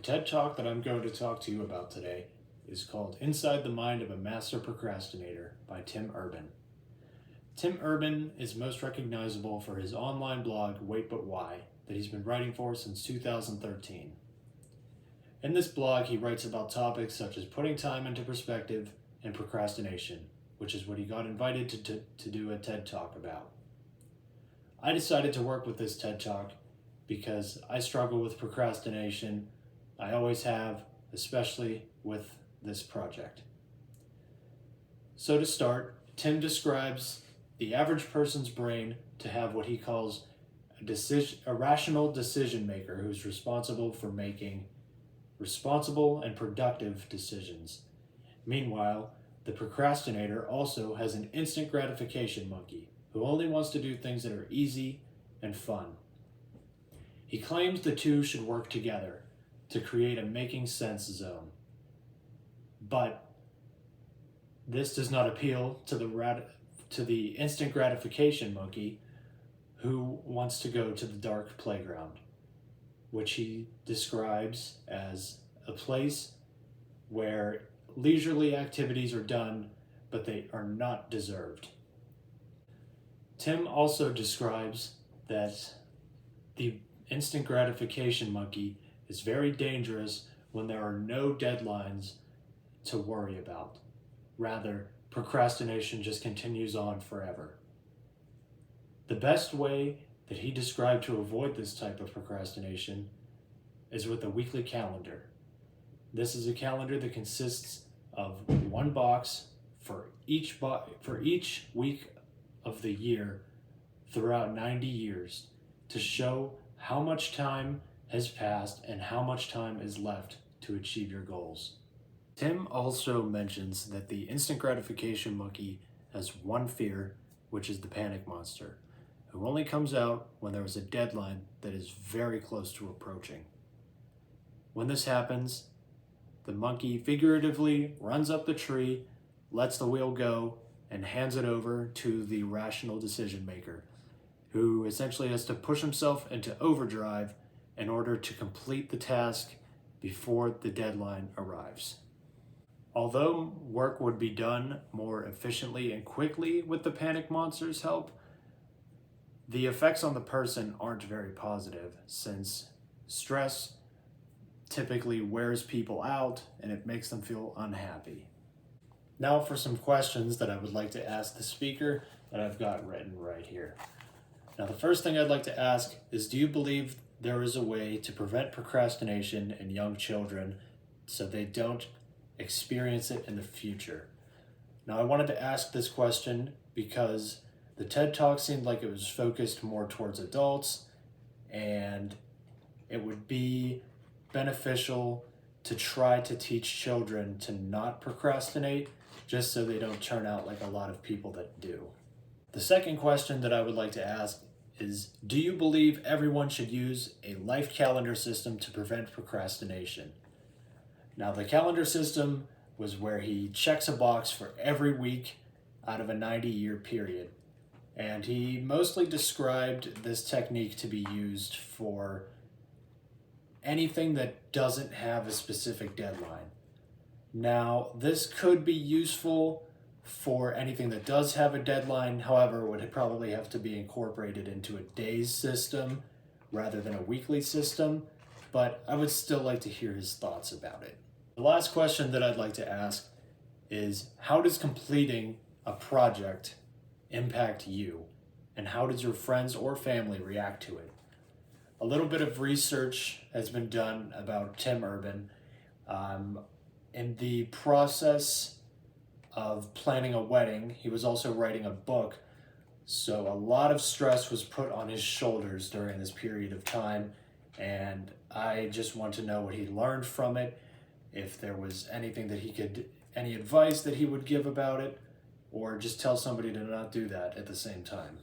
TED Talk that I'm going to talk to you about today is called Inside the Mind of a Master Procrastinator by Tim Urban. Tim Urban is most recognizable for his online blog, Wait But Why, that he's been writing for since 2013. In this blog, he writes about topics such as putting time into perspective and procrastination, which is what he got invited to do a TED Talk about. I decided to work with this TED Talk because I struggle with procrastination. I always have, especially with this project. So to start, Tim describes the average person's brain to have what he calls a rational decision maker who's responsible for making responsible and productive decisions. Meanwhile, the procrastinator also has an instant gratification monkey who only wants to do things that are easy and fun. He claims the two should work together to create a making sense zone. But this does not appeal to the instant gratification monkey who wants to go to the dark playground, which he describes as a place where leisurely activities are done, but they are not deserved. Tim also describes that the instant gratification monkey is very dangerous when there are no deadlines to worry about. Rather, procrastination just continues on forever. The best way that he described to avoid this type of procrastination is with a weekly calendar. This is a calendar that consists of one box for each week of the year throughout 90 years to show how much time has passed and how much time is left to achieve your goals. Tim also mentions that the instant gratification monkey has one fear, which is the panic monster, who only comes out when there is a deadline that is very close to approaching. When this happens, the monkey figuratively runs up the tree, lets the wheel go, and hands it over to the rational decision maker, who essentially has to push himself into overdrive in order to complete the task before the deadline arrives. Although work would be done more efficiently and quickly with the panic monster's help, the effects on the person aren't very positive, since stress typically wears people out and it makes them feel unhappy. Now for some questions that I would like to ask the speaker that I've got written right here. Now the first thing I'd like to ask is, do you believe there is a way to prevent procrastination in young children so they don't experience it in the future? Now I wanted to ask this question because the TED Talk seemed like it was focused more towards adults, and it would be beneficial to try to teach children to not procrastinate just so they don't turn out like a lot of people that do. The second question that I would like to ask is, do you believe everyone should use a life calendar system to prevent procrastination? Now, the calendar system was where he checks a box for every week out of a 90-year period. And he mostly described this technique to be used for anything that doesn't have a specific deadline. Now, this could be useful for anything that does have a deadline. However, it would probably have to be incorporated into a days system rather than a weekly system, but I would still like to hear his thoughts about it. The last question that I'd like to ask is, how does completing a project impact you, and how does your friends or family react to it? A little bit of research has been done about Tim Urban. In the process of planning a wedding, he was also writing a book, so a lot of stress was put on his shoulders during this period of time, and I just want to know what he learned from it, if there was anything that any advice that he would give about it, or just tell somebody to not do that at the same time.